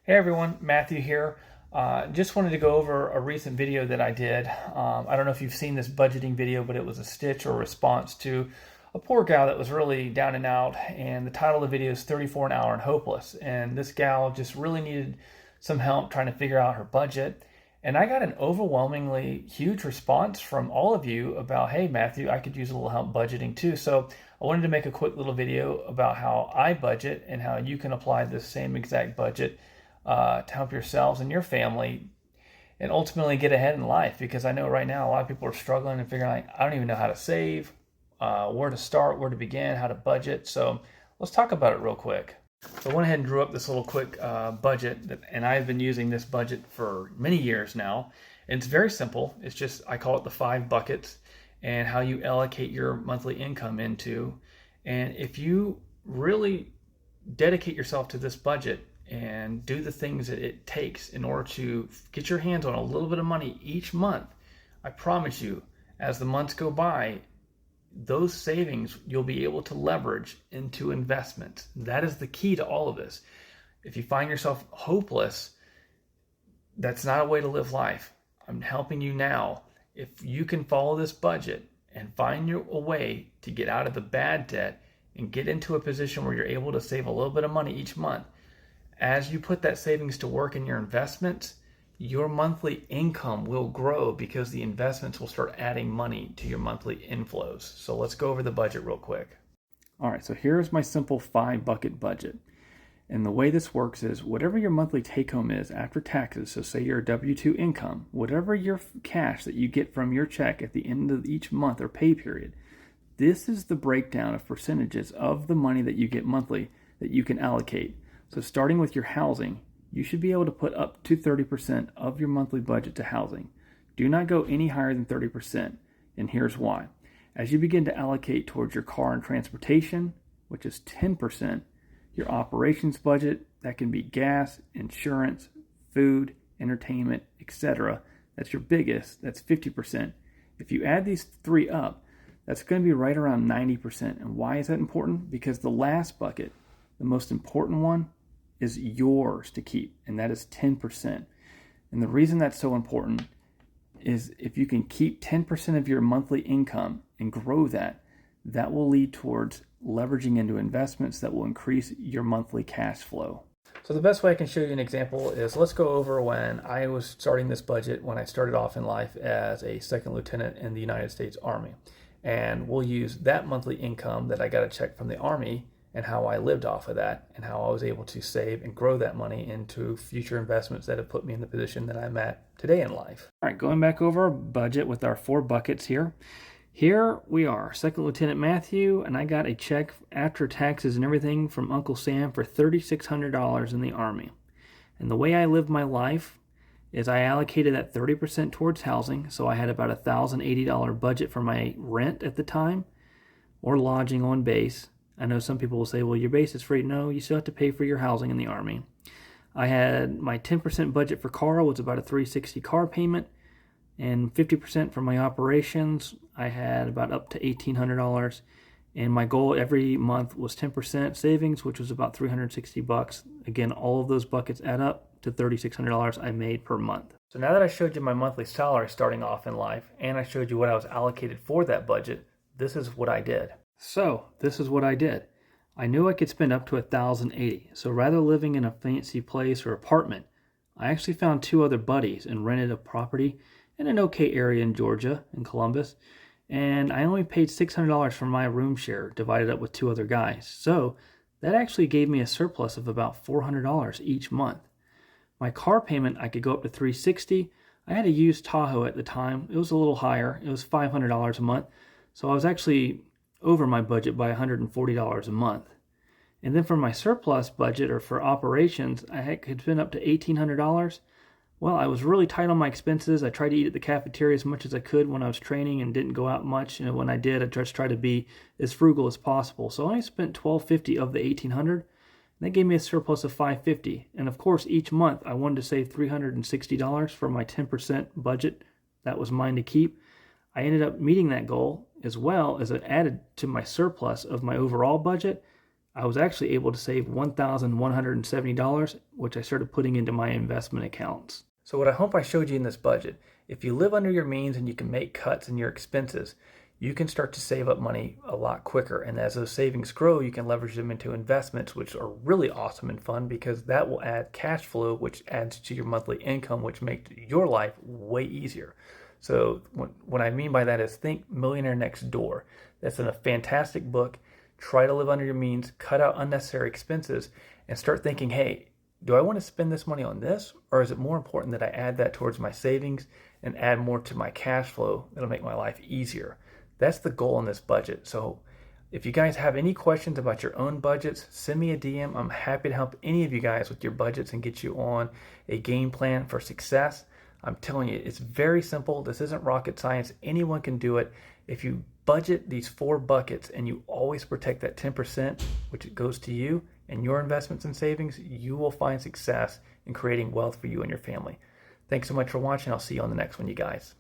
Hey everyone, Matthew here. Just wanted to go over a recent video that I did. I don't know if you've seen this budgeting video, but it was a stitch or response to a poor gal that was really down and out. And the title of the video is 34 an hour and hopeless. And this gal just really needed some help trying to figure out her budget. And I got an overwhelmingly huge response from all of you about, hey Matthew, I could use a little help budgeting too. So I wanted to make a quick little video about how I budget and how you can apply this same exact budget to help yourselves and your family and ultimately get ahead in life. Because I know right now a lot of people are struggling and figuring like, I don't even know how to save, where to start, where to begin, how to budget. So let's talk about it real quick. So I went ahead and drew up this little quick budget, and I've been using this budget for many years now. And it's very simple. It's just, I call it the 5 buckets and how you allocate your monthly income into. And if you really dedicate yourself to this budget and do the things that it takes in order to get your hands on a little bit of money each month, I promise you, as the months go by, those savings you'll be able to leverage into investments. That is the key to all of this. If you find yourself hopeless, that's not a way to live life. I'm helping you now. If you can follow this budget and find a way to get out of the bad debt and get into a position where you're able to save a little bit of money each month, as you put that savings to work in your investments, your monthly income will grow because the investments will start adding money to your monthly inflows. So let's go over the budget real quick. All right, so here's my simple 5 bucket budget. And the way this works is whatever your monthly take home is after taxes, so say your W-2 income, whatever your cash that you get from your check at the end of each month or pay period, this is the breakdown of percentages of the money that you get monthly that you can allocate. So starting with your housing, you should be able to put up to 30% of your monthly budget to housing. Do not go any higher than 30%, and here's why. As you begin to allocate towards your car and transportation, which is 10%, your operations budget, that can be gas, insurance, food, entertainment, etc. That's your biggest, that's 50%. If you add these 3 up, that's going to be right around 90%. And why is that important? Because the last bucket, the most important one, is yours to keep, and that is 10%. And the reason that's so important is if you can keep 10% of your monthly income and grow that, that will lead towards leveraging into investments that will increase your monthly cash flow. So the best way I can show you an example is, let's go over when I was starting this budget when I started off in life as a second lieutenant in the United States Army. And we'll use that monthly income that I got a check from the Army and how I lived off of that and how I was able to save and grow that money into future investments that have put me in the position that I'm at today in life. All right, going back over our budget with our 4 buckets here. Here we are, Second Lieutenant Matthew, and I got a check after taxes and everything from Uncle Sam for $3,600 in the Army. And the way I lived my life is I allocated that 30% towards housing, so I had about a $1,080 budget for my rent at the time, or lodging on base. I know some people will say, well, your base is free. No, you still have to pay for your housing in the Army. I had my 10% budget for car was about a $360 car payment, and 50% for my operations. I had about up to $1,800, and my goal every month was 10% savings, which was about $360. Again, all of those buckets add up to $3,600 I made per month. So now that I showed you my monthly salary starting off in life, and I showed you what I was allocated for that budget, this is what I did. So this is what I did. I knew I could spend up to $1,080. So rather than living in a fancy place or apartment, I actually found 2 other buddies and rented a property in an okay area in Georgia, in Columbus. And I only paid $600 for my room share, divided up with 2 other guys. So that actually gave me a surplus of about $400 each month. My car payment, I could go up to $360. I had a used Tahoe at the time. It was a little higher. It was $500 a month. So I was actually over my budget by $140 a month. And then for my surplus budget, or for operations, I could spend up to $1,800. Well, I was really tight on my expenses. I tried to eat at the cafeteria as much as I could when I was training and didn't go out much. And when I did, I just tried to be as frugal as possible. So I only spent $1,250 of the $1,800. And that gave me a surplus of $550. And of course, each month I wanted to save $360 for my 10% budget. That was mine to keep. I ended up meeting that goal, as well as it added to my surplus of my overall budget. I was actually able to save $1,170, which I started putting into my investment accounts. So what I hope I showed you in this budget, if you live under your means and you can make cuts in your expenses, you can start to save up money a lot quicker. And as those savings grow, you can leverage them into investments, which are really awesome and fun because that will add cash flow, which adds to your monthly income, which makes your life way easier. So what I mean by that is think Millionaire Next Door. That's a fantastic book. Try to live under your means, cut out unnecessary expenses, and start thinking, hey, do I want to spend this money on this? Or is it more important that I add that towards my savings and add more to my cash flow that'll make my life easier? That's the goal in this budget. So if you guys have any questions about your own budgets, send me a DM. I'm happy to help any of you guys with your budgets and get you on a game plan for success. I'm telling you, it's very simple. This isn't rocket science. Anyone can do it. If you budget these 4 buckets and you always protect that 10%, which goes to you and your investments and savings, you will find success in creating wealth for you and your family. Thanks so much for watching. I'll see you on the next one, you guys.